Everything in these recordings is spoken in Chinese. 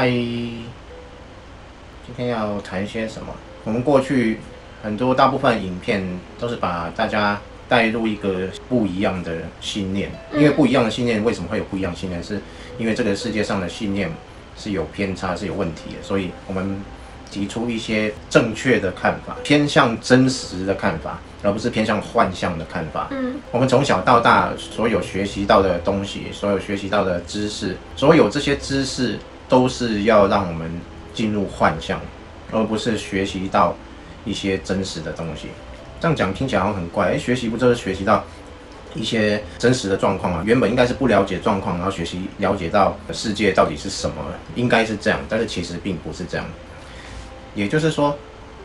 嗨，今天要谈些什么？我们过去大部分影片都是把大家带入一个不一样的信念，因为不一样的信念为什么会有不一样的信念？是因为这个世界上的信念是有偏差、是有问题的，所以我们提出一些正确的看法，偏向真实的看法，而不是偏向幻象的看法。我们从小到大所有学习到的东西，所有学习到的知识，所有这些知识都是要让我们进入幻象，而不是学习到一些真实的东西。这样讲听起来好像很怪，学习不就是学习到一些真实的状况吗？原本应该是不了解状况，然后学习了解到世界到底是什么，应该是这样，但是其实并不是这样。也就是说，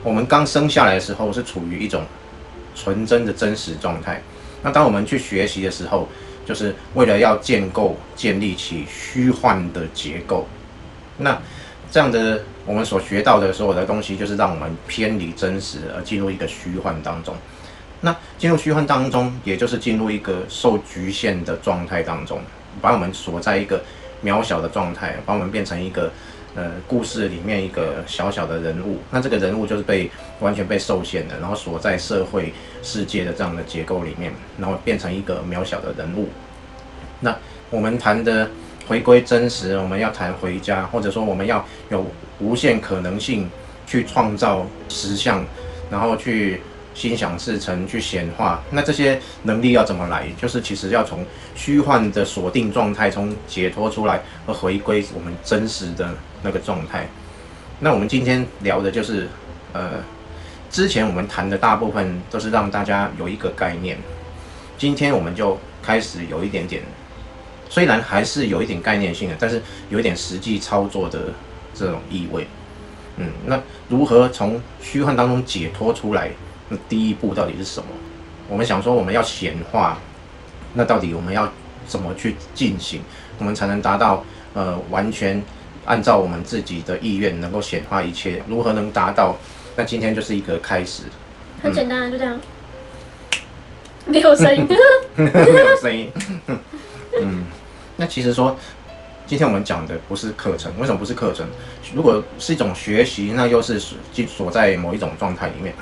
我们刚生下来的时候是处于一种纯真的真实状态。那当我们去学习的时候，就是为了要建立起虚幻的结构。那这样的我们所学到的所有的东西，就是让我们偏离真实，而进入一个虚幻当中。那进入虚幻当中，也就是进入一个受局限的状态当中，把我们锁在一个渺小的状态，把我们变成一个故事里面一个小小的人物。那这个人物就是完全被受限的，然后锁在社会世界的这样的结构里面，然后变成一个渺小的人物。那我们谈的回归真实，我们要谈回家，或者说我们要有无限可能性去创造实相，然后去心想事成，去显化。那这些能力要怎么来？就是其实要从虚幻的锁定状态中解脱出来，而回归我们真实的那个状态。那我们今天聊的就是之前我们谈的大部分都是让大家有一个概念，今天我们就开始有一点点，虽然还是有一点概念性的，但是有一点实际操作的这种意味。那如何从虚幻当中解脱出来？那第一步到底是什么？我们想说我们要显化，那到底我们要怎么去进行，我们才能达到完全按照我们自己的意愿能够显化一切？如何能达到？那今天就是一个开始。很简单，就这样，没有声音，没有声音。那其实说，今天我们讲的不是课程，为什么不是课程？如果是一种学习，那又是锁在某一种状态里面。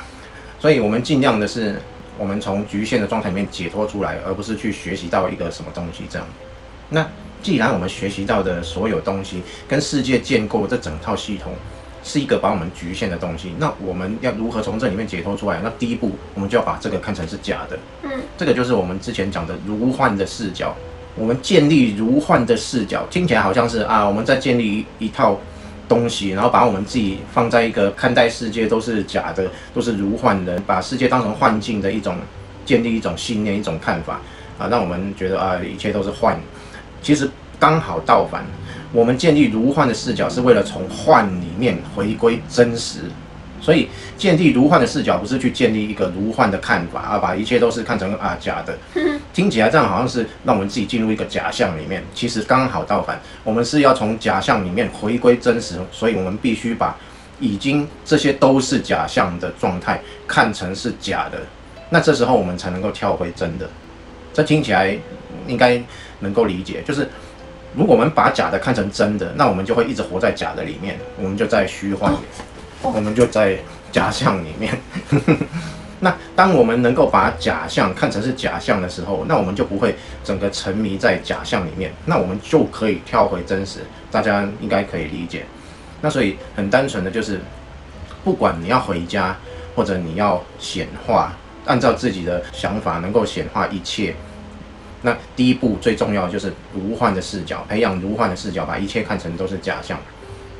所以我们尽量的是，我们从局限的状态里面解脱出来，而不是去学习到一个什么东西这样。那既然我们学习到的所有东西跟世界建构这整套系统是一个把我们局限的东西，那我们要如何从这里面解脱出来？那第一步，我们就要把这个看成是假的。这个就是我们之前讲的如幻的视角。我们建立如幻的视角，听起来好像是我们在建立一套东西，然后把我们自己放在一个看待世界都是假的，都是如幻的，把世界当成幻境的建立一种信念、一种看法让我们觉得一切都是幻。其实刚好倒反，我们建立如幻的视角是为了从幻里面回归真实。所以建立如幻的视角，不是去建立一个如幻的看法把一切都是看成假的。听起来这样好像是让我们自己进入一个假象里面，其实刚好倒反，我们是要从假象里面回归真实，所以我们必须把已经这些都是假象的状态看成是假的，那这时候我们才能够跳回真的。这听起来应该能够理解，就是如果我们把假的看成真的，那我们就会一直活在假的里面，我们就在虚幻里。我们就在假象里面。那当我们能够把假象看成是假象的时候，那我们就不会整个沉迷在假象里面，那我们就可以跳回真实。大家应该可以理解。那所以很单纯的就是，不管你要回家或者你要显化，按照自己的想法能够显化一切。那第一步最重要的就是如幻的视角，培养如幻的视角，把一切看成都是假象。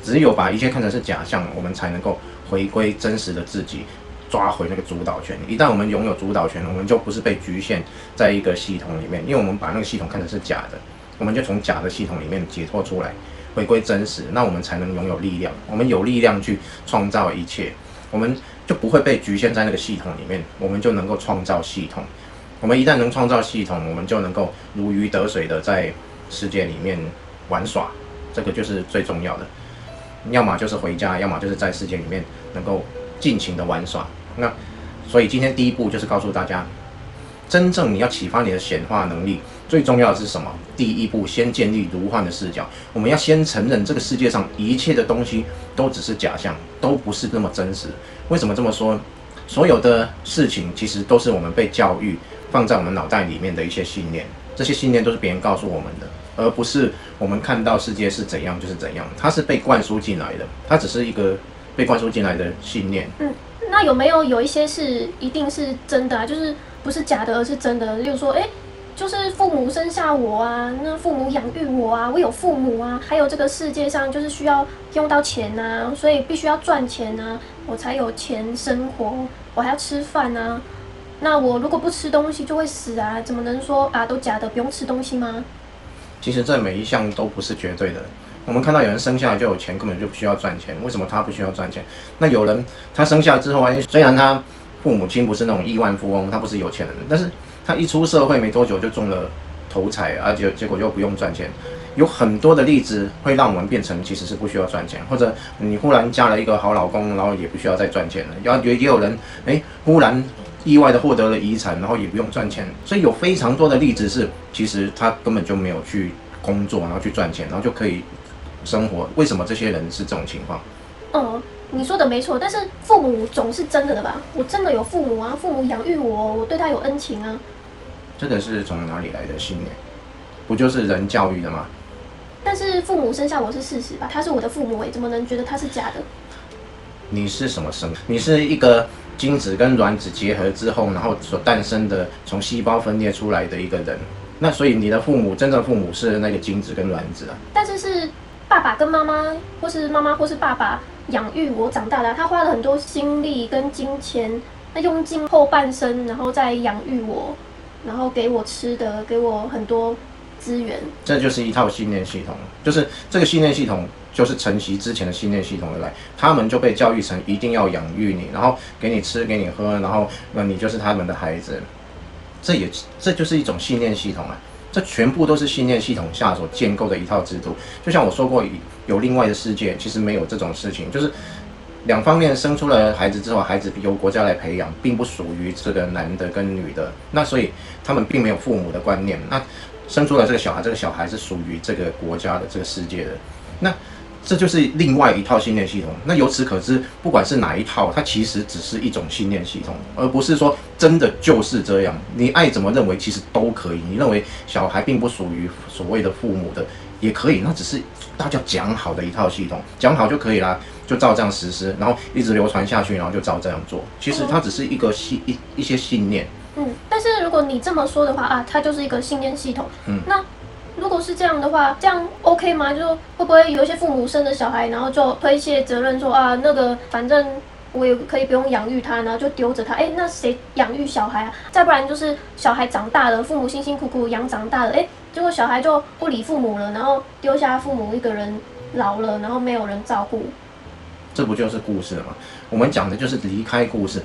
只有把一切看成是假象，我们才能够回归真实的自己，抓回那个主导权。一旦我们拥有主导权，我们就不是被局限在一个系统里面，因为我们把那个系统看成是假的，我们就从假的系统里面解脱出来，回归真实，那我们才能拥有力量。我们有力量去创造一切，我们就不会被局限在那个系统里面，我们就能够创造系统。我们一旦能创造系统，我们就能够如鱼得水的在世界里面玩耍，这个就是最重要的。要么就是回家，要么就是在世界里面能够尽情的玩耍。那所以今天第一步就是告诉大家，真正你要启发你的显化能力，最重要的是什么？第一步，先建立如幻的视角。我们要先承认这个世界上一切的东西都只是假象，都不是那么真实。为什么这么说？所有的事情其实都是我们被教育放在我们脑袋里面的一些信念，这些信念都是别人告诉我们的，而不是我们看到世界是怎样就是怎样，它是被灌输进来的，它只是一个被灌输进来的信念。那有一些是一定是真的啊，就是不是假的，而是真的。例如说，就是父母生下我啊，那父母养育我啊，我有父母啊，还有这个世界上就是需要用到钱啊，所以必须要赚钱啊，我才有钱生活，我还要吃饭啊。那我如果不吃东西就会死啊，怎么能说啊都假的，不用吃东西吗？其实这每一项都不是绝对的。我们看到有人生下来就有钱，根本就不需要赚钱。为什么他不需要赚钱？那有人他生下来之后，虽然他父母亲不是那种亿万富翁，他不是有钱人，但是他一出社会没多久就中了头彩，结果就不用赚钱。有很多的例子会让我们变成其实是不需要赚钱，或者你忽然嫁了一个好老公，然后也不需要再赚钱了。也有人忽然意外的获得了遗产，然后也不用赚钱。所以有非常多的例子是，其实他根本就没有去工作，然后去赚钱，然后就可以生活。为什么这些人是这种情况？你说的没错，但是父母总是真的吧？我真的有父母啊，父母养育我，我对他有恩情啊。这个是从哪里来的信念？不就是人教育的吗？但是父母生下我是事实吧？他是我的父母，怎么能觉得他是假的？你是什么生？你是一个精子跟卵子结合之后，然后所诞生的从细胞分裂出来的一个人。那所以你的父母，真正父母是那个精子跟卵子啊。但是是爸爸跟妈妈，或是妈妈或是爸爸养育我长大的，他花了很多心力跟金钱，他用尽后半生，然后再养育我，然后给我吃的，给我很多资源。这就是一套信念系统，就是这个信念系统就是承袭之前的信念系统而来，他们就被教育成一定要养育你，然后给你吃给你喝，然后你就是他们的孩子。这就是一种信念系统啊，这全部都是信念系统下所建构的一套制度。就像我说过，有另外的世界，其实没有这种事情，就是两方面生出了孩子之后，孩子由国家来培养，并不属于这个男的跟女的，那所以他们并没有父母的观念。那生出来这个小孩，这个小孩是属于这个国家的这个世界的，那这就是另外一套信念系统。那由此可知，不管是哪一套，它其实只是一种信念系统，而不是说真的就是这样。你爱怎么认为，其实都可以。你认为小孩并不属于所谓的父母的，也可以，那只是大家讲好的一套系统，讲好就可以啦，就照这样实施，然后一直流传下去，然后就照这样做。其实它只是一个一些信念。但是如果你这么说的话啊，它就是一个信念系统。那如果是这样的话，这样 OK 吗？就会不会有一些父母生的小孩，然后就推卸责任说啊，那个反正我也可以不用养育他，然后就丢着他。那谁养育小孩啊？再不然就是小孩长大了，父母辛辛苦苦养长大了，结果小孩就不理父母了，然后丢下父母一个人老了，然后没有人照顾。这不就是故事了吗？我们讲的就是离开故事。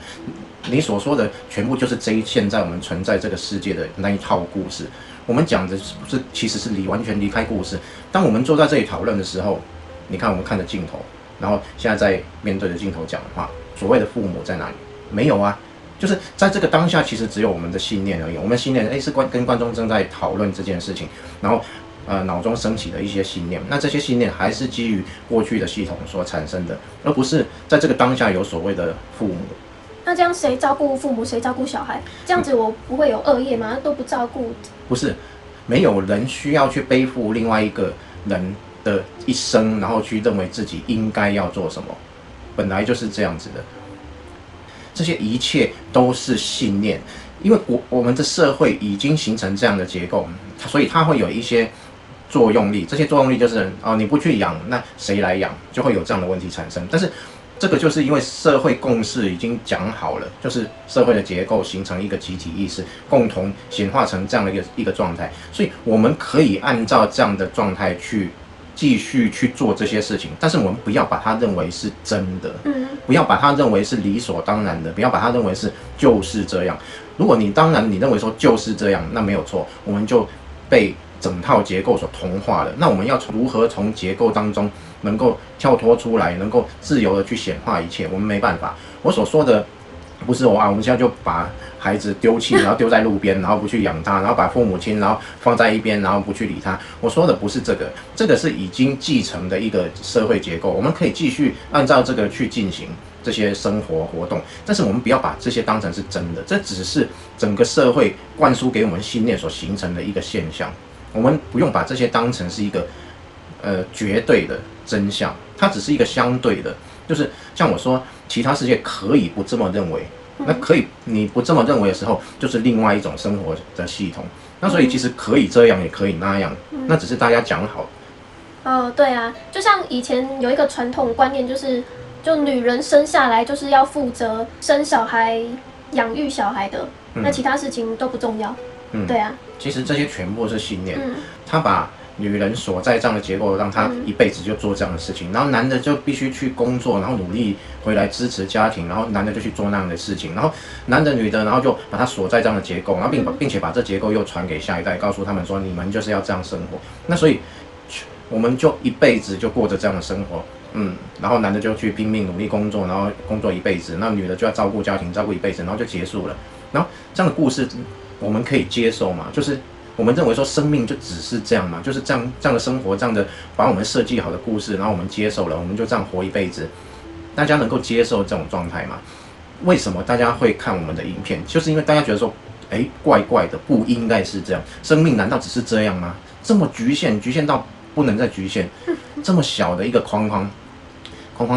你所说的全部就是现在我们存在这个世界的那一套故事。我们讲的其实是完全离开故事。当我们坐在这里讨论的时候，你看我们看着镜头，然后现在在面对着镜头讲话，所谓的父母在哪里？没有啊，就是在这个当下，其实只有我们的信念而已。我们信念是跟观众正在讨论这件事情，然后脑中升起的一些信念，那这些信念还是基于过去的系统所产生的，而不是在这个当下有所谓的父母。那这样谁照顾父母，谁照顾小孩？这样子我不会有恶业吗？都不照顾？不是，没有人需要去背负另外一个人的一生，然后去认为自己应该要做什么，本来就是这样子的。这些一切都是信念，因为我们的社会已经形成这样的结构，所以它会有一些作用力。这些作用力就是你不去养，那谁来养？就会有这样的问题产生。但是这个就是因为社会共识已经讲好了，就是社会的结构形成一个集体意识，共同显化成这样的一个状态，所以我们可以按照这样的状态去继续去做这些事情，但是我们不要把它认为是真的，不要把它认为是理所当然的，不要把它认为是就是这样。如果你认为说就是这样，那没有错，我们就被整套结构所同化了。那我们要如何从结构当中能够跳脱出来，能够自由的去显化一切？我们没办法。我所说的不是我们现在就把孩子丢弃，然后丢在路边，然后不去养他，然后把父母亲然后放在一边，然后不去理他。我说的不是这个，这个是已经继承的一个社会结构，我们可以继续按照这个去进行这些生活活动，但是我们不要把这些当成是真的，这只是整个社会灌输给我们信念所形成的一个现象。我们不用把这些当成是一个绝对的真相，它只是一个相对的。就是像我说，其他世界可以不这么认为，那可以你不这么认为的时候，就是另外一种生活的系统。那所以其实可以这样，也可以那样，那只是大家讲好。对啊，就像以前有一个传统观念，就女人生下来就是要负责生小孩、养育小孩的，那其他事情都不重要。对啊，其实这些全部是信念，他把女人锁在这样的结构，让她一辈子就做这样的事情，然后男的就必须去工作，然后努力回来支持家庭，然后男的就去做那样的事情，然后男的女的，然后就把它锁在这样的结构，然后并且把这结构又传给下一代，告诉他们说你们就是要这样生活。那所以我们就一辈子就过着这样的生活，然后男的就去拼命努力工作，然后工作一辈子，那女的就要照顾家庭，照顾一辈子，然后就结束了。然后这样的故事我们可以接受嘛？就是我们认为说生命就只是这样嘛，就是这样的生活，这样的把我们设计好的故事，然后我们接受了，我们就这样活一辈子。大家能够接受这种状态吗？为什么大家会看我们的影片？就是因为大家觉得说，怪怪的，不应该是这样。生命难道只是这样吗？这么局限到不能再局限，这么小的一个框框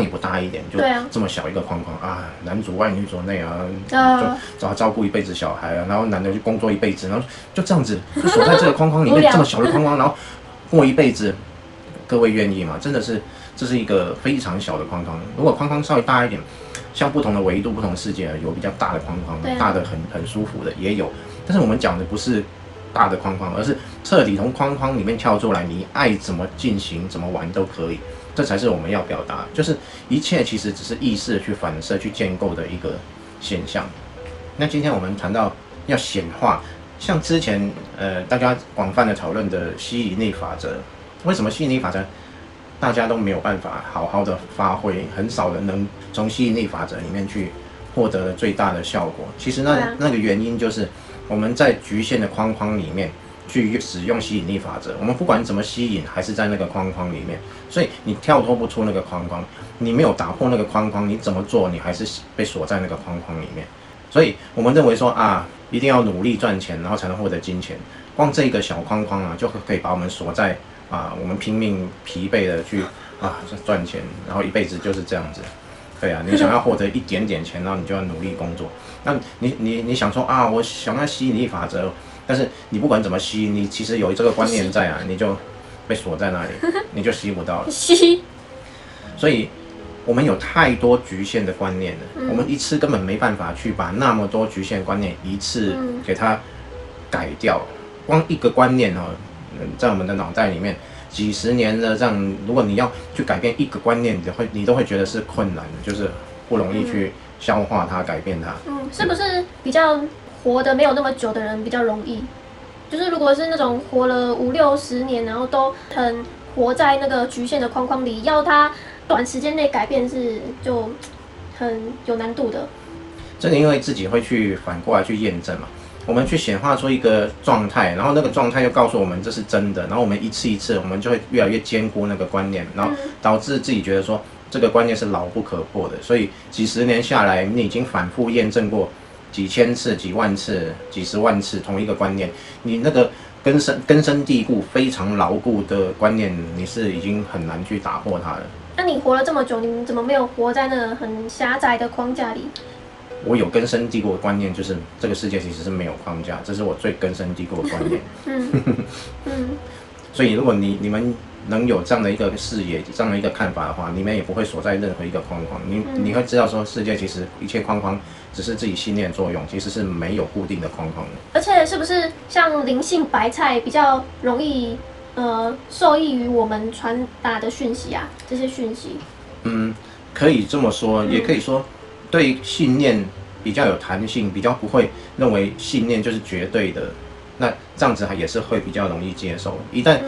也不大一点，就这么小一个框框啊，男主外女主内啊，就找他照顾一辈子小孩啊，然后男的就工作一辈子，然后就这样子就锁在这个框框里面，这么小的框框，然后过一辈子，各位愿意吗？真的是，这是一个非常小的框框。如果框框稍微大一点，像不同的维度、不同世界有比较大的框框，大的很舒服的也有，但是我们讲的不是大的框框，而是彻底从框框里面跳出来，你爱怎么进行、怎么玩都可以。这才是我们要表达，就是一切其实只是意识去反射、去建构的一个现象。那今天我们谈到要显化，像之前大家广泛的讨论的吸引力法则，为什么吸引力法则大家都没有办法好好的发挥，很少人能从吸引力法则里面去获得最大的效果？其实那个原因就是我们在局限的框框里面去使用吸引力法则，我们不管怎么吸引，还是在那个框框里面，所以你跳脱不出那个框框，你没有打破那个框框，你怎么做，你还是被锁在那个框框里面。所以我们认为说一定要努力赚钱，然后才能获得金钱，光这个小框框就可以把我们锁在我们拼命疲惫的去赚钱，然后一辈子就是这样子。对啊，你想要获得一点点钱，然后你就要努力工作。那你想说我想要吸引力法则，但是你不管怎么吸，你其实有这个观念在你就被锁在那里，你就吸不到了。所以我们有太多局限的观念了，我们一次根本没办法去把那么多局限观念一次给它改掉。光一个观念在我们的脑袋里面几十年的这样，如果你要去改变一个观念，你都会觉得是困难的，就是不容易去消化它、改变它。是不是比较活得没有那么久的人比较容易？就是如果是那种活了5、60年，然后都很活在那个局限的框框里，要他短时间内改变就很有难度的。这个因为自己会去反过来去验证嘛。我们去显化出一个状态，然后那个状态又告诉我们这是真的，然后我们一次一次，我们就会越来越坚固那个观念，然后导致自己觉得说这个观念是牢不可破的。所以几十年下来，你已经反复验证过几千次、几万次、几十万次同一个观念，你那个根深蒂固、非常牢固的观念，你是已经很难去打破它了。那你活了这么久，你怎么没有活在那个很狭窄的框架里？我有根深蒂固的观念，就是这个世界其实是没有框架，这是我最根深蒂固的观念。所以如果你们能有这样的一个视野、这样的一个看法的话，你们也不会锁在任何一个框框。你会知道说，世界其实一切框框只是自己信念作用，其实是没有固定的框框的。而且是不是像灵性白菜比较容易受益于我们传达的讯息这些讯息？可以这么说，也可以说。对信念比较有弹性，比较不会认为信念就是绝对的，那这样子也是会比较容易接受。一旦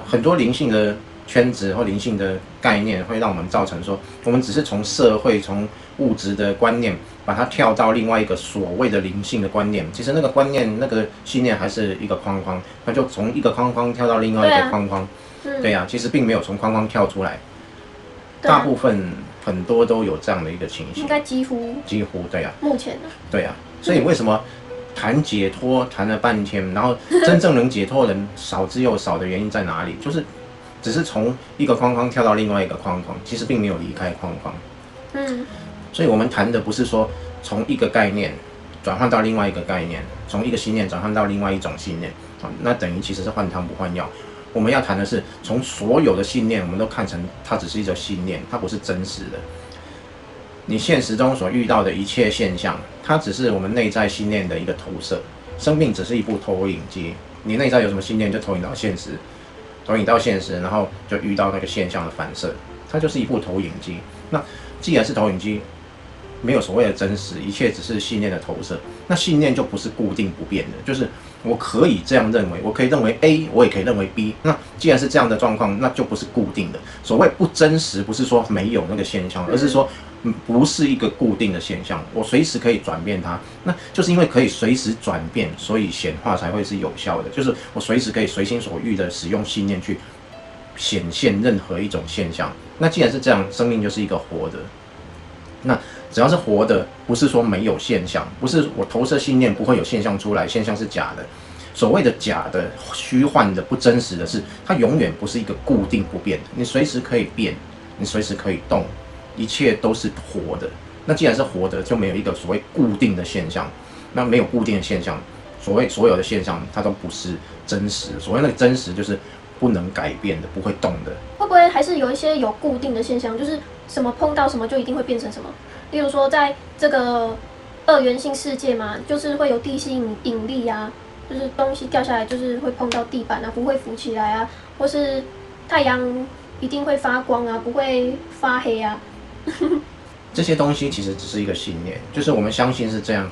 很多灵性的圈子或灵性的概念会让我们造成说，我们只是从社会、从物质的观念把它跳到另外一个所谓的灵性的观念，其实那个观念、那个信念还是一个框框，它就从一个框框跳到另外一个框框。对呀、其实并没有从框框跳出来。大部分很多都有这样的一个情形，应该几乎对呀、目前呢，对呀、所以为什么谈解脱谈了半天，然后真正能解脱的人少之又少的原因在哪里？就是只是从一个框框跳到另外一个框框，其实并没有离开框框。所以我们谈的不是说从一个概念转换到另外一个概念，从一个信念转换到另外一种信念，那等于其实是换汤不换药。我们要谈的是从所有的信念，我们都看成它只是一种信念，它不是真实的。你现实中所遇到的一切现象，它只是我们内在信念的一个投射。生命只是一部投影机，你内在有什么信念，就投影到现实，然后就遇到那个现象的反射，它就是一部投影机。那既然是投影机，没有所谓的真实，一切只是信念的投射。那信念就不是固定不变的，就是我可以这样认为，我可以认为 A， 我也可以认为 B。那既然是这样的状况，那就不是固定的。所谓不真实，不是说没有那个现象，而是说不是一个固定的现象，我随时可以转变它。那就是因为可以随时转变，所以显化才会是有效的。就是我随时可以随心所欲的使用信念去显现任何一种现象。那既然是这样，生命就是一个活的。那只要是活的，不是说没有现象，不是我投射信念不会有现象出来，现象是假的。所谓的假的、虚幻的、不真实的是，它永远不是一个固定不变的。你随时可以变，你随时可以动，一切都是活的。那既然是活的，就没有一个所谓固定的现象。那没有固定的现象，所有的现象它都不是真实。所谓那个真实，就是不能改变的，不会动的。会不会还是有一些有固定的现象，就是什么碰到什么就一定会变成什么？例如说，在这个二元性世界嘛，就是会有地心引力啊，就是东西掉下来就是会碰到地板啊，不会浮起来啊，或是太阳一定会发光啊，不会发黑啊。这些东西其实只是一个信念，就是我们相信是这样，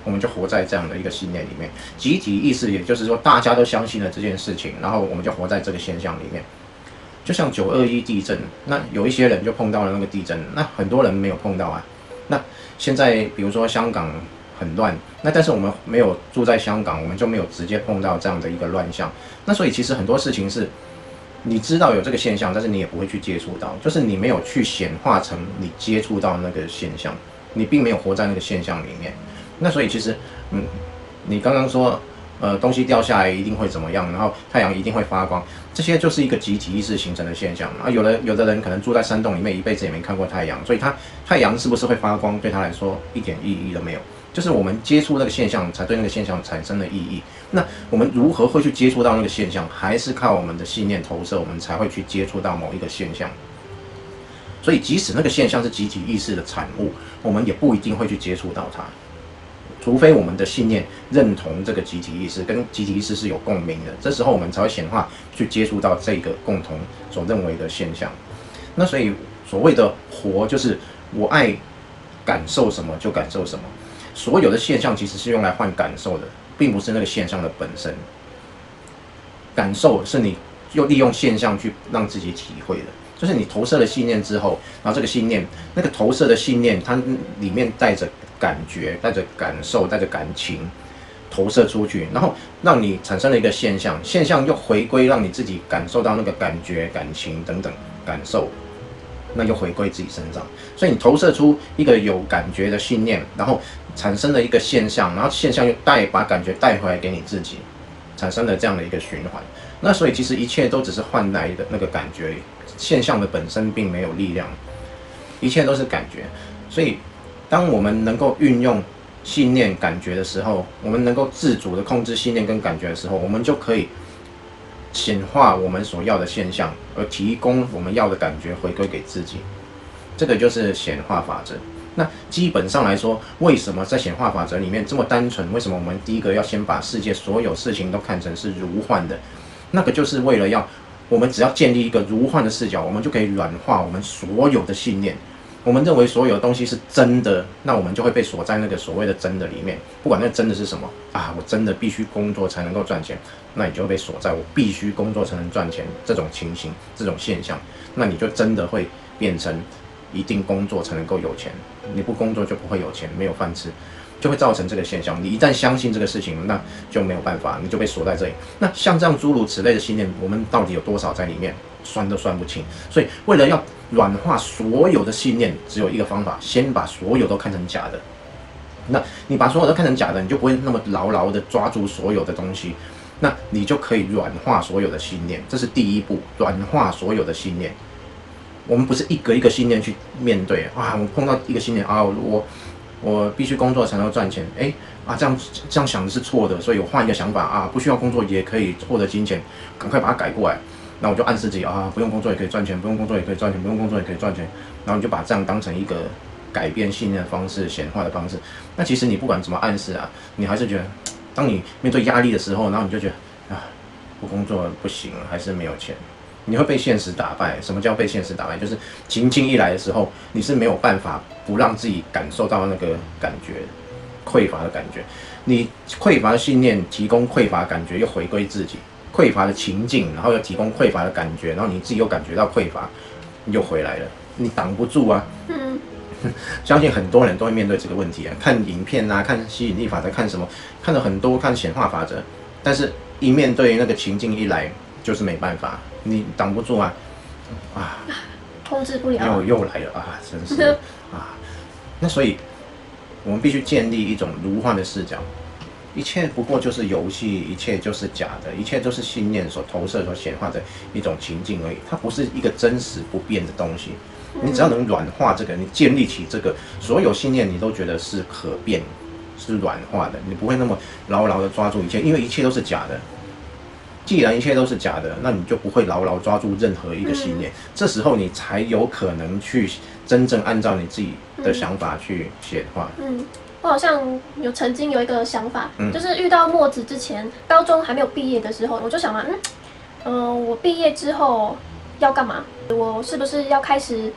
我们就活在这样的一个信念里面。集体意识，也就是说大家都相信了这件事情，然后我们就活在这个现象里面。就像921地震，那有一些人就碰到了那个地震，那很多人没有碰到啊。那现在比如说香港很乱，那但是我们没有住在香港，我们就没有直接碰到这样的一个乱象。那所以其实很多事情是你知道有这个现象，但是你也不会去接触到，就是你没有去显化成你接触到那个现象，你并没有活在那个现象里面。那所以其实你刚刚说东西掉下来一定会怎么样，然后太阳一定会发光，这些就是一个集体意识形成的现象啊。有的人可能住在山洞里面，一辈子也没看过太阳，所以太阳是不是会发光，对他来说一点意义都没有。就是我们接触那个现象，才对那个现象产生了意义。那我们如何会去接触到那个现象，还是靠我们的信念投射，我们才会去接触到某一个现象。所以即使那个现象是集体意识的产物，我们也不一定会去接触到它。除非我们的信念认同这个集体意识，跟集体意识是有共鸣的，这时候我们才会显化去接触到这个共同所认为的现象。那所以所谓的活，就是我爱感受什么就感受什么。所有的现象其实是用来换感受的，并不是那个现象的本身。感受是你又利用现象去让自己体会的，就是你投射了信念之后，然后这个信念，那个投射的信念，它里面带着感觉、带着感受、带着感情，投射出去，然后让你产生了一个现象，现象又回归，让你自己感受到那个感觉、感情等等感受。那又回归自己身上，所以你投射出一个有感觉的信念，然后产生了一个现象，然后现象又把感觉带回来给你自己，产生了这样的一个循环。那所以其实一切都只是换来的那个感觉，现象的本身并没有力量，一切都是感觉。所以当我们能够运用信念感觉的时候，我们能够自主的控制信念跟感觉的时候，我们就可以显化我们所要的现象，而提供我们要的感觉回归给自己。这个就是显化法则。那基本上来说，为什么在显化法则里面这么单纯？为什么我们第一个要先把世界所有事情都看成是如幻的？那个就是为了要我们只要建立一个如幻的视角，我们就可以软化我们所有的信念。我们认为所有东西是真的，那我们就会被锁在那个所谓的真的里面。不管那真的是什么啊，我真的必须工作才能够赚钱，那你就会被锁在我必须工作才能赚钱这种情形、这种现象，那你就真的会变成一定工作才能够有钱。你不工作就不会有钱，没有饭吃，就会造成这个现象。你一旦相信这个事情，那就没有办法，你就被锁在这里。那像这样诸如此类的信念，我们到底有多少在里面，算都算不清。所以为了要软化所有的信念，只有一个方法，先把所有都看成假的。那你把所有都看成假的，你就不会那么牢牢的抓住所有的东西，那你就可以软化所有的信念，这是第一步，软化所有的信念。我们不是一个一个信念去面对啊，我碰到一个信念啊，我必须工作才能赚钱，这样想的是错的，所以我换一个想法啊，不需要工作也可以获得金钱，赶快把它改过来。那我就暗示自己啊，不用工作也可以赚钱，不用工作也可以赚钱，不用工作也可以赚钱，然后你就把这样当成一个改变信念的方式、显化的方式。那其实你不管怎么暗示啊，你还是觉得，当你面对压力的时候，然后你就觉得啊，不工作不行，还是没有钱，你会被现实打败。什么叫被现实打败？就是情境一来的时候，你是没有办法不让自己感受到那个感觉，匮乏的感觉。你匮乏的信念提供匮乏的感觉，又回归自己。匮乏的情境，然后又提供匮乏的感觉，然后你自己又感觉到匮乏，你又回来了，你挡不住啊。相信很多人都会面对这个问题啊，看影片啊，看吸引力法则，看什么，看了很多，看显化法则，但是一面对那个情境一来，就是没办法，你挡不住啊，控制不了，又来了啊，真是啊。那所以，我们必须建立一种如幻的视角。一切不过就是游戏，一切就是假的，一切都是信念所投射、所显化的一种情境而已。它不是一个真实不变的东西。你只要能软化这个，你建立起这个，所有信念你都觉得是可变、是软化的，你不会那么牢牢的抓住一切，因为一切都是假的。既然一切都是假的，那你就不会牢牢抓住任何一个信念。这时候你才有可能去真正按照你自己的想法去显化。我好像曾经有一个想法，就是遇到墨子之前，高中还没有毕业的时候，我就想嘛，我毕业之后要干嘛？我是不是要开始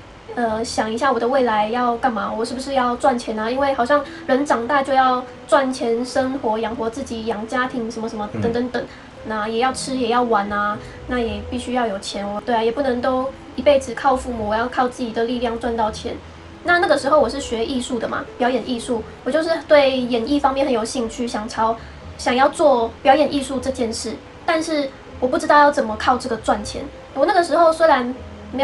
想一下我的未来要干嘛？我是不是要赚钱啊？因为好像人长大就要赚钱生活，养活自己，养家庭什么什么等等等，那也要吃也要玩啊，那也必须要有钱，对啊，也不能都一辈子靠父母，我要靠自己的力量赚到钱。那个时候我是学艺术的嘛，表演艺术，我就是对演艺方面很有兴趣，想要做表演艺术这件事，但是我不知道要怎么靠这个赚钱。我那个时候虽然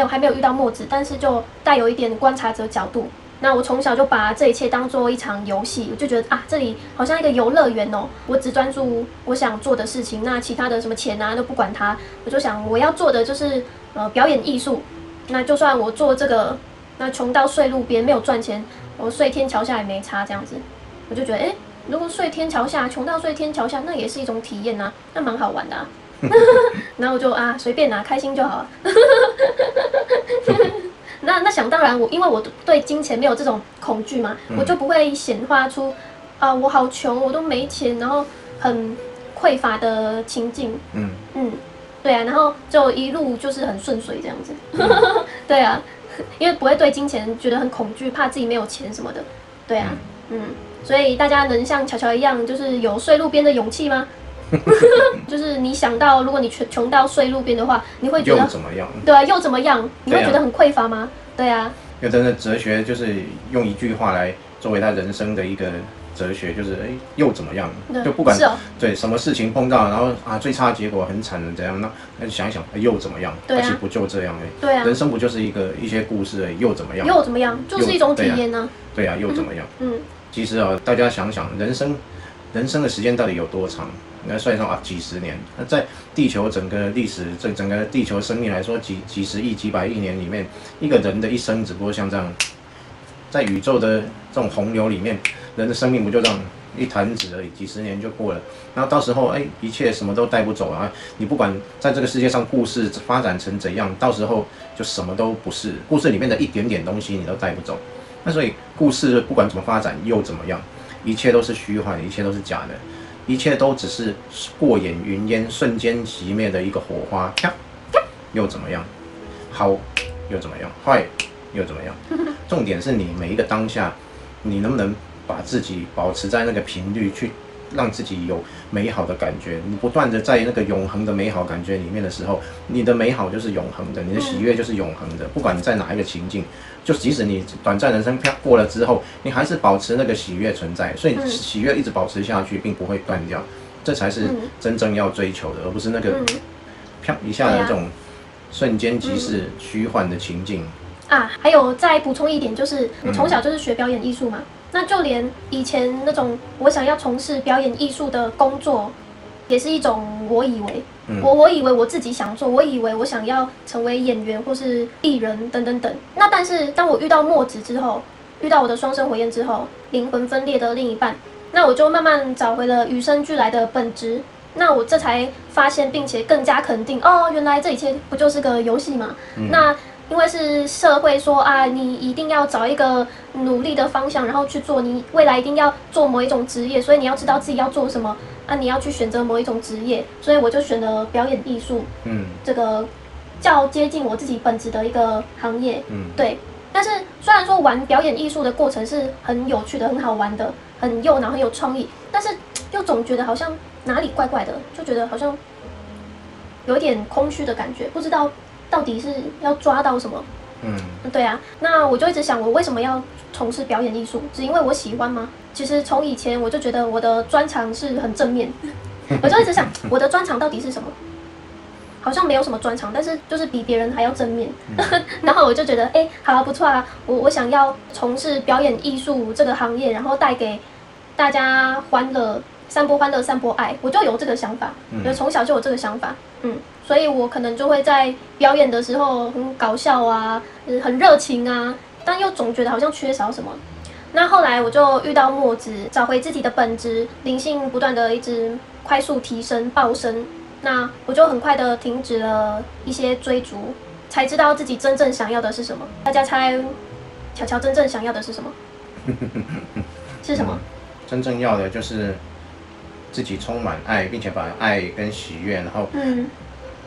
还没有遇到墨子，但是就带有一点观察者角度。那我从小就把这一切当做一场游戏，我就觉得啊，这里好像一个游乐园哦，我只专注我想做的事情，那其他的什么钱啊都不管它，我就想我要做的就是表演艺术。那就算我做这个。那穷到睡路边没有赚钱，我睡天桥下也没差这样子，我就觉得如果睡天桥下，穷到睡天桥下，那也是一种体验啊，那蛮好玩的啊。然后我就随便拿，开心就好了。那想当然，因为我对金钱没有这种恐惧嘛，我就不会显化出我好穷，我都没钱，然后很匮乏的情境。对啊，然后就一路就是很顺遂这样子。对啊。因为不会对金钱觉得很恐惧，怕自己没有钱什么的，对啊，所以大家能像乔乔一样，就是有睡路边的勇气吗？就是你想到，如果你穷到睡路边的话，你会觉得又怎么样？对啊，又怎么样？你会觉得很匮乏吗？对啊。有的人哲学就是用一句话来作为他人生的一个哲学，就是又怎么样？就不管对什么事情碰到，然后最差的结果很惨的怎样，那就想一想又怎么样？对啊，而且不就这样而已。对啊，人生不就是一些故事而已，又怎么样？又怎么样？就是一种体验呢。对啊，又怎么样？其实大家想想，人生的时间到底有多长？那算上几十年，那在地球整个历史，整个地球生命来说，几十亿、几百亿年里面，一个人的一生只不过像这样，在宇宙的这种洪流里面，人的生命不就这样一弹指而已，几十年就过了。然后到时候，一切什么都带不走啊！你不管在这个世界上故事发展成怎样，到时候就什么都不是。故事里面的一点点东西你都带不走。那所以故事不管怎么发展又怎么样，一切都是虚幻的，一切都是假的。一切都只是过眼云烟，瞬间熄灭的一个火花，又怎么样？好，又怎么样？坏，又怎么样？重点是你每一个当下，你能不能把自己保持在那个频率，去让自己有美好的感觉。你不断的在那个永恒的美好感觉里面的时候，你的美好就是永恒的，你的喜悦就是永恒的。不管你在哪一个情境，就即使你短暂人生过了之后，你还是保持那个喜悦存在，所以喜悦一直保持下去，并不会断掉。这才是真正要追求的，而不是那个啪一下的这种瞬间即逝、虚幻的情境。还有再补充一点，就是我从小就是学表演艺术嘛，那就连以前那种我想要从事表演艺术的工作，也是一种我以为，我以为我自己想做，我以为我想要成为演员或是艺人等等等。那但是当我遇到墨子之后，遇到我的双生火焰之后，灵魂分裂的另一半，那我就慢慢找回了与生俱来的本质。那我这才发现，并且更加肯定，原来这一切不就是个游戏嘛？那因为是社会说你一定要找一个努力的方向，然后去做，你未来一定要做某一种职业，所以你要知道自己要做什么你要去选择某一种职业，所以我就选了表演艺术，这个较接近我自己本质的一个行业，对。但是虽然说玩表演艺术的过程是很有趣的、很好玩的、很右脑、很有创意，但是又总觉得好像哪里怪怪的，就觉得好像有点空虚的感觉，不知道到底是要抓到什么。对啊，那我就一直想，我为什么要从事表演艺术？只因为我喜欢吗？其实从以前我就觉得我的专长是很正面，我就一直想我的专长到底是什么？好像没有什么专长，但是就是比别人还要正面。然后我就觉得，好不错啊，我想要从事表演艺术这个行业，然后带给大家欢乐，散播欢乐，散播爱，我就有这个想法，从小就有这个想法，所以我可能就会在表演的时候很搞笑啊，很热情啊，但又总觉得好像缺少什么。那后来我就遇到墨子，找回自己的本质，灵性不断的一直快速提升爆升。那我就很快的停止了一些追逐，才知道自己真正想要的是什么。大家猜，巧巧真正想要的是什么？是什么？真正要的就是自己充满爱，并且把爱跟喜悦，然后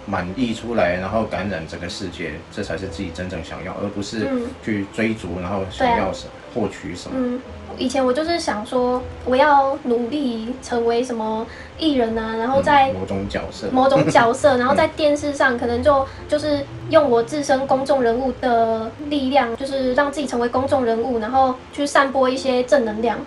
满溢出来，然后感染整个世界，这才是自己真正想要，而不是去追逐，然后想要什么、获取什么。以前我就是想说，我要努力成为什么艺人啊，然后在某种角色，然后在电视上可能就是用我自身公众人物的力量，就是让自己成为公众人物，然后去散播一些正能量。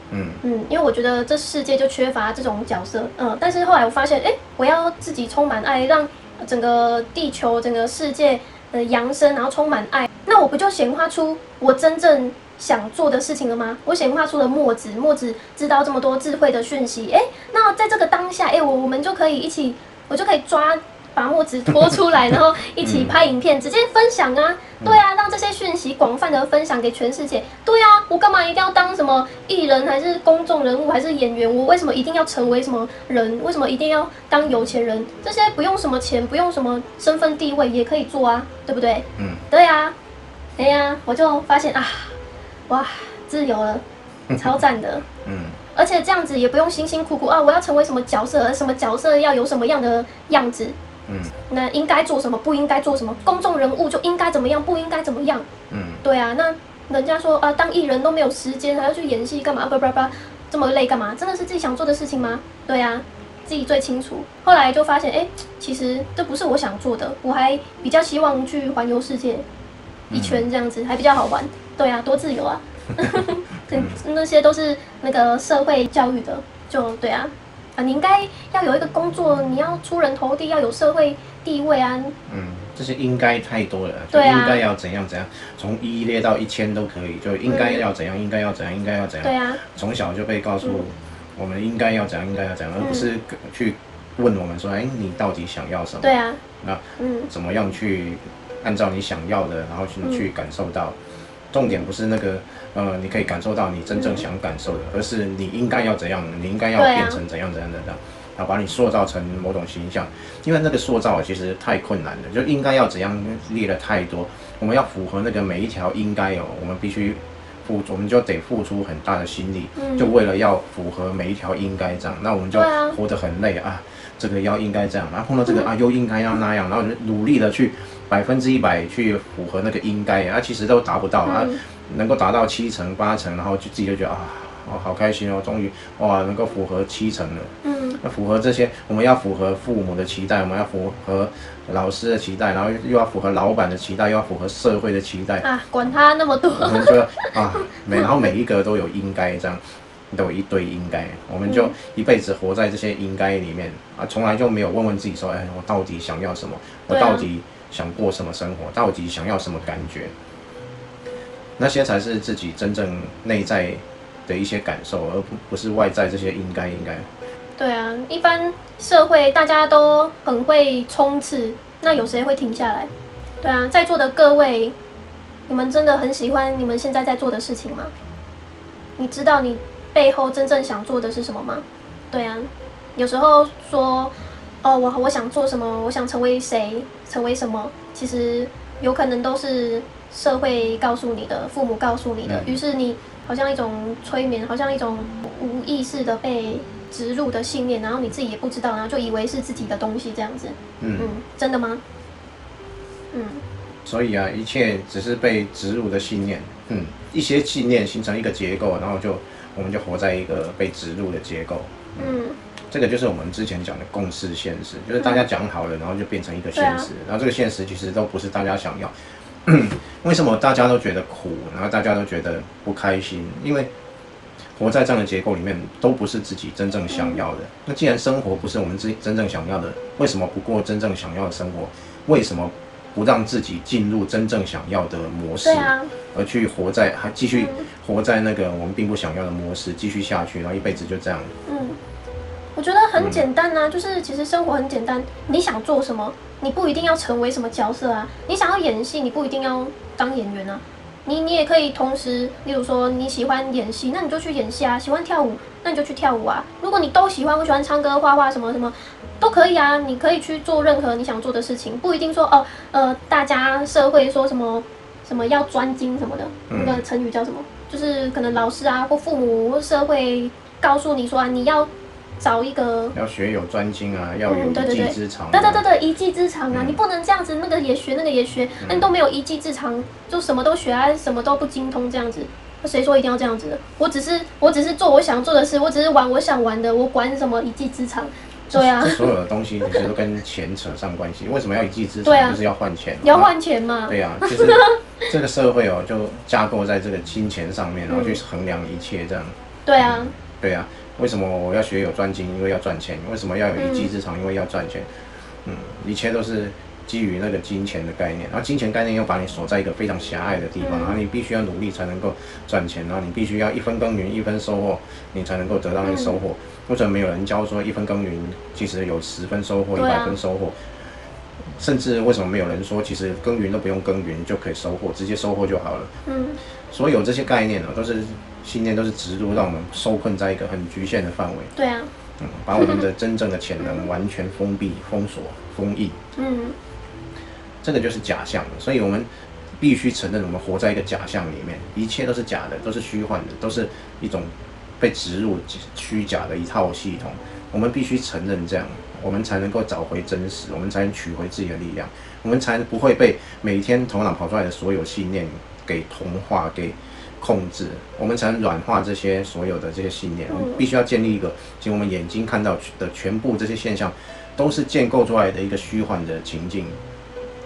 因为我觉得这世界就缺乏这种角色。但是后来我发现，我要自己充满爱，让整个地球、整个世界扬升，然后充满爱，那我不就显化出我真正想做的事情了吗？我显化出了墨子知道这么多智慧的讯息，那在这个当下，我们就可以一起，我就可以把墨子拖出来，然后一起拍影片，直接分享啊！对啊，让这些讯息广泛的分享给全世界。对啊，我干嘛一定要当什么艺人，还是公众人物，还是演员？我为什么一定要成为什么人？为什么一定要当有钱人？这些不用什么钱，不用什么身份地位也可以做啊，对不对？对啊，我就发现哇，自由了，超赞的。而且这样子也不用辛辛苦苦我要成为什么角色，什么角色要有什么样的样子。那应该做什么，不应该做什么，公众人物就应该怎么样，不应该怎么样。对啊，那人家说当艺人都没有时间，还要去演戏干嘛？这么累干嘛？真的是自己想做的事情吗？对啊，自己最清楚。后来就发现，其实这不是我想做的，我还比较希望去环游世界一圈这样子，还比较好玩。对啊，多自由啊！那些都是那个社会教育的，就对啊。你应该要有一个工作，你要出人头地，要有社会地位啊。这些应该太多了，就应该要怎样怎样，从1列到1000都可以，就应该要怎样，应该要怎样，应该要怎样。对啊，从小就被告诉我们应该要怎样，应该要怎样，而不是去问我们说，你到底想要什么？对啊，那怎么样去按照你想要的，然后去感受到。重点不是那个你可以感受到你真正想感受的，而是你应该要怎样，你应该要变成怎样怎样怎样，然后把你塑造成某种形象。因为那个塑造其实太困难了，就应该要怎样列了太多，我们要符合那个每一条应该我们必须我们就得付出很大的心力，就为了要符合每一条应该这样，那我们就活得很累这个要应该这样，然后碰到这个又应该要那样，然后努力的去100%去符合那个应该其实都达不到能够达到7成8成，然后就自己就觉得好开心哦，终于哇能够符合7成了。那符合这些，我们要符合父母的期待，我们要符合老师的期待，然后又要符合老板的期待，又要符合社会的期待啊，管他那么多。我们就啊然后每一个都有应该这样。都有一堆应该，我们就一辈子活在这些应该里面啊，从来就没有问问自己说，哎，我到底想要什么？我到底想过什么生活？到底想要什么感觉？那些才是自己真正内在的一些感受，而不是外在这些应该。对啊，一般社会大家都很会冲刺，那有谁会停下来？对啊，在座的各位，你们真的很喜欢你们现在在做的事情吗？你知道你背后真正想做的是什么吗？对啊，有时候说，哦，我想做什么，我想成为谁，成为什么，其实有可能都是社会告诉你的，父母告诉你的，于是你好像一种催眠，好像一种无意识的被植入的信念，然后你自己也不知道，然后就以为是自己的东西这样子。真的吗？所以啊，一切只是被植入的信念。一些信念形成一个结构，然后我们就活在一个被植入的结构。这个就是我们之前讲的共识现实，就是大家讲好了，然后就变成一个现实，然后这个现实其实都不是大家想要。为什么大家都觉得苦，然后大家都觉得不开心？因为活在这样的结构里面，都不是自己真正想要的。那既然生活不是我们自己真正想要的，为什么不过真正想要的生活？为什么不让自己进入真正想要的模式，而去还继续活在那个我们并不想要的模式，继续下去，然后一辈子就这样。我觉得很简单啊，就是其实生活很简单，你想做什么，你不一定要成为什么角色啊。你想要演戏，你不一定要当演员啊。你也可以同时，例如说你喜欢演戏，那你就去演戏啊；喜欢跳舞，那你就去跳舞啊。如果你都喜欢，我喜欢唱歌、画画什么什么。都可以啊，你可以去做任何你想做的事情，不一定说大家社会说什么要专精什么的，那个成语叫什么？就是可能老师啊或父母或社会告诉你说啊，你要找一个要学有专精啊，要有一技之长。对，一技之长啊，你不能这样子，那个也学，那个也学，那你都没有一技之长，就什么都学啊，什么都不精通这样子。谁说一定要这样子的？我只是做我想做的事，我只是玩我想玩的，我管什么一技之长？对啊，所有的东西其实都跟钱扯上关系。为什么要一技之长？就是要换钱。要换钱嘛？对啊，其实这个社会就架构在这个金钱上面，然后去衡量一切这样。对啊，为什么我要学有专精？因为要赚钱。为什么要有一技之长？因为要赚钱。一切都是基于那个金钱的概念，然后金钱概念又把你锁在一个非常狭隘的地方，然后你必须要努力才能够赚钱，然后你必须要一分耕耘一分收获，你才能够得到那个收获。为什么没有人教说一分耕耘其实有10分收获，100分收获？甚至为什么没有人说其实耕耘都不用耕耘就可以收获，直接收获就好了？所有这些概念都是信念，都是植入让我们受困在一个很局限的范围。对啊，把我们的真正的潜能完全封闭、封锁、封印。这个就是假象，所以我们必须承认，我们活在一个假象里面，一切都是假的，都是虚幻的，都是一种被植入虚假的一套系统。我们必须承认这样，我们才能够找回真实，我们才能取回自己的力量，我们才不会被每天头脑跑出来的所有信念给同化、给控制，我们才能软化这些所有的这些信念。我们必须要建立一个，其实我们眼睛看到的全部这些现象，都是建构出来的一个虚幻的情境，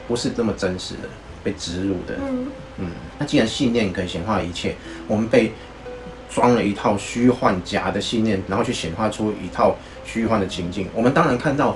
不是这么真实的，被植入的。那既然信念可以显化一切，我们被装了一套虚幻假的信念，然后去显化出一套虚幻的情境。我们当然看到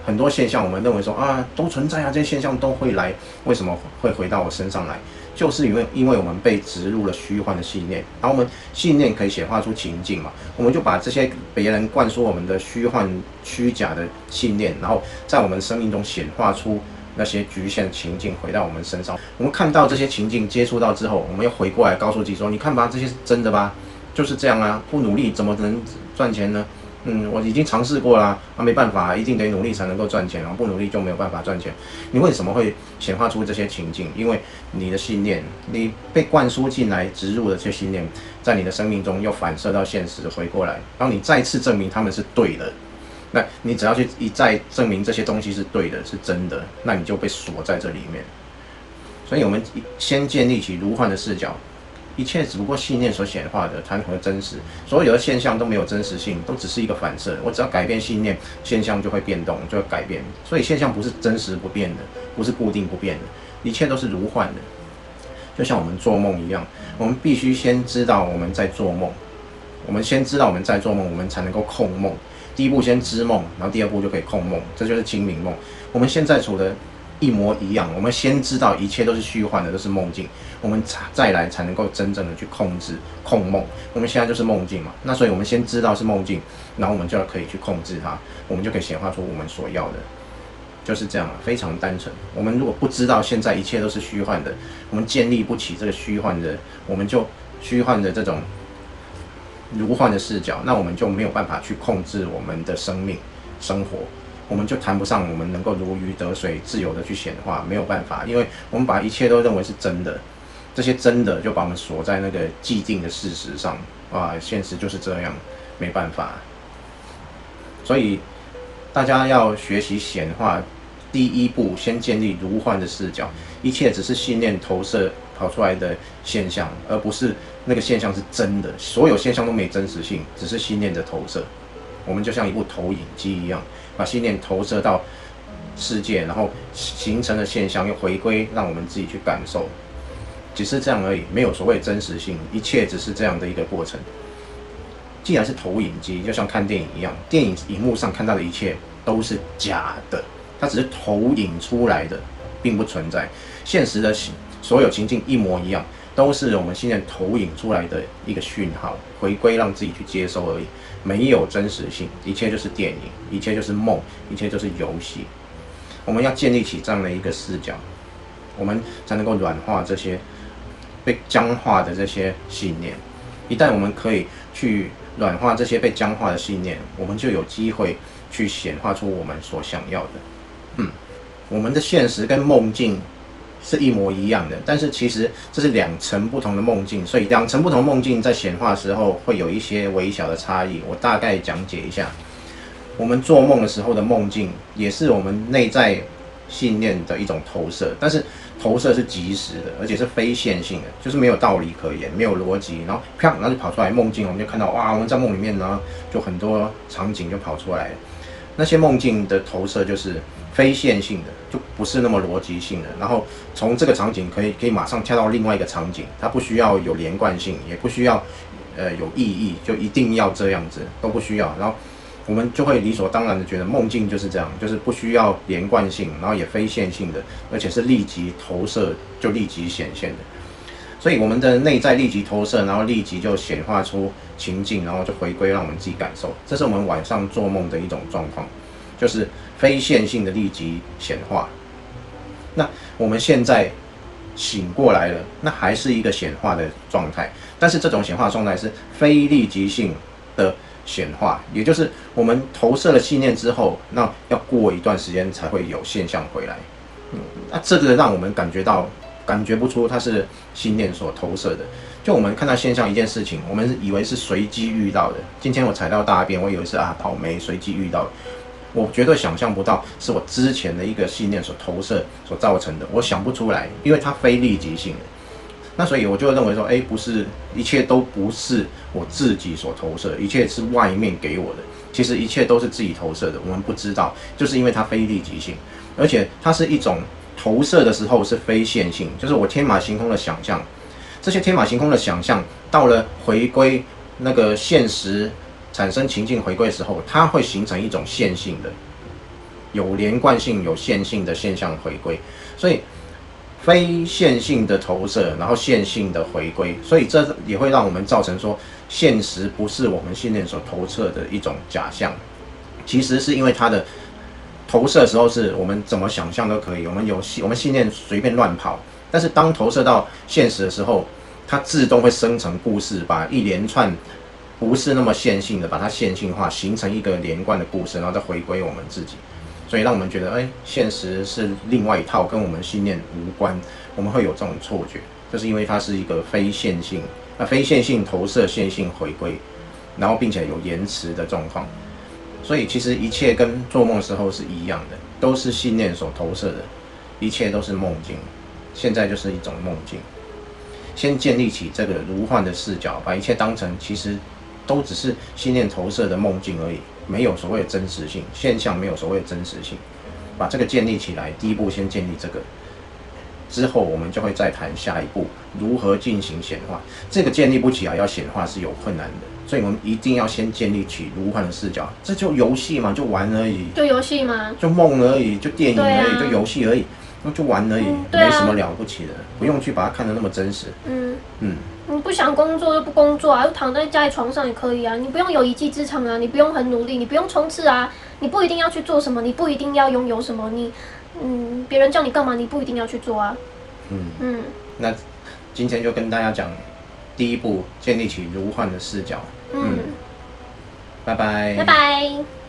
很多现象，我们认为说啊，都存在啊，这些现象都会来，为什么会回到我身上来？就是因为我们被植入了虚幻的信念，然后我们信念可以显化出情境嘛，我们就把这些别人灌输我们的虚幻虚假的信念，然后在我们生命中显化出那些局限情境回到我们身上。我们看到这些情境接触到之后，我们又回过来告诉自己说，你看吧，这些是真的吧，就是这样啊，不努力怎么能赚钱呢？我已经尝试过啦，没办法，一定得努力才能够赚钱，然后不努力就没有办法赚钱。你为什么会显化出这些情境？因为你的信念，你被灌输进来、植入的这些信念，在你的生命中又反射到现实回过来，然后你再次证明他们是对的。那你只要去一再证明这些东西是对的、是真的，那你就被锁在这里面。所以我们先建立起如幻的视角，一切只不过信念所显化的，谈何真实？所有的现象都没有真实性，都只是一个反射。我只要改变信念，现象就会变动，就会改变。所以现象不是真实不变的，不是固定不变的，一切都是如幻的。就像我们做梦一样，我们必须先知道我们在做梦，我们先知道我们在做梦，我们才能够控梦。第一步先知梦，然后第二步就可以控梦，这就是清明梦。我们现在处的一模一样，我们先知道一切都是虚幻的，都是梦境，我们再来才能够真正的去控制控梦。我们现在就是梦境嘛，那所以我们先知道是梦境，然后我们就可以去控制它，我们就可以显化出我们所要的，就是这样，非常单纯。我们如果不知道现在一切都是虚幻的，我们建立不起这个虚幻的，我们就虚幻的这种如幻的视角，那我们就没有办法去控制我们的生命生活，我们就谈不上我们能够如鱼得水自由的去显化，没有办法，因为我们把一切都认为是真的，这些真的就把我们锁在那个既定的事实上，现实就是这样，没办法。所以大家要学习显化，第一步先建立如幻的视角，一切只是信念投射跑出来的现象，而不是那个现象是真的。所有现象都没真实性，只是信念的投射。我们就像一部投影机一样，把信念投射到世界，然后形成的现象又回归，让我们自己去感受，只是这样而已，没有所谓真实性，一切只是这样的一个过程。既然是投影机，就像看电影一样，电影荧幕上看到的一切都是假的，它只是投影出来的，并不存在。现实的所有情境一模一样，都是我们信念投影出来的一个讯号，回归让自己去接收而已，没有真实性。一切就是电影，一切就是梦，一切就是游戏。我们要建立起这样的一个视角，我们才能够软化这些被僵化的这些信念。一旦我们可以去软化这些被僵化的信念，我们就有机会去显化出我们所想要的。我们的现实跟梦境是一模一样的，但是其实这是两层不同的梦境，所以两层不同的梦境在显化的时候会有一些微小的差异。我大概讲解一下，我们做梦的时候的梦境也是我们内在信念的一种投射，但是投射是即时的，而且是非线性的，就是没有道理可言，没有逻辑，然后啪，然后就跑出来梦境，我们就看到哇，我们在梦里面呢，就很多场景就跑出来了。那些梦境的投射就是非线性的，就不是那么逻辑性的，然后从这个场景可以马上跳到另外一个场景，它不需要有连贯性，也不需要有意义，就一定要这样子，都不需要。然后我们就会理所当然的觉得梦境就是这样，就是不需要连贯性，然后也非线性的，而且是立即投射就立即显现的。所以我们的内在立即投射，然后立即就显化出情境，然后就回归让我们自己感受。这是我们晚上做梦的一种状况，就是非线性的立即显化。那我们现在醒过来了，那还是一个显化的状态，但是这种显化状态是非立即性的显化，也就是我们投射了信念之后，那要过一段时间才会有现象回来。那这个让我们感觉不出它是信念所投射的。就我们看到现象一件事情，我们以为是随机遇到的。今天我踩到大便，我以为是倒霉随机遇到的。我绝对想象不到是我之前的一个信念所投射所造成的，我想不出来，因为它非立即性的。那所以我就认为说，不是，一切都不是我自己所投射，一切是外面给我的。其实一切都是自己投射的，我们不知道，就是因为它非立即性，而且它是一种投射的时候是非线性，就是我天马行空的想象，这些天马行空的想象到了回归那个现实产生情境回归的时候，它会形成一种线性的、有连贯性、有线性的现象回归，所以非线性的投射，然后线性的回归，所以这也会让我们造成说，现实不是我们信念所投射的一种假象，其实是因为它的投射的时候是我们怎么想象都可以，我们信念随便乱跑，但是当投射到现实的时候，它自动会生成故事，把一连串不是那么线性的，把它线性化，形成一个连贯的故事，然后再回归我们自己。所以让我们觉得，现实是另外一套，跟我们信念无关。我们会有这种错觉，就是因为它是一个非线性，非线性投射，线性回归，然后并且有延迟的状况。所以其实一切跟做梦的时候是一样的，都是信念所投射的，一切都是梦境。现在就是一种梦境。先建立起这个如幻的视角，把一切当成其实都只是心念投射的梦境而已，没有所谓的真实性，现象没有所谓的真实性，把这个建立起来，第一步先建立这个。之后我们就会再谈下一步如何进行显化。这个建立不起来，要显化是有困难的，所以我们一定要先建立起如幻的视角。这就游戏嘛，就玩而已，就游戏吗？就梦而已，就电影而已，就游戏而已，那就玩而已，没什么了不起的，不用去把它看得那么真实。你不想工作就不工作啊，就躺在家里床上也可以啊，你不用有一技之长啊，你不用很努力，你不用冲刺啊，你不一定要去做什么，你不一定要拥有什么，别人叫你干嘛，你不一定要去做啊。那今天就跟大家讲，第一步建立起如幻的视角。拜拜。拜拜。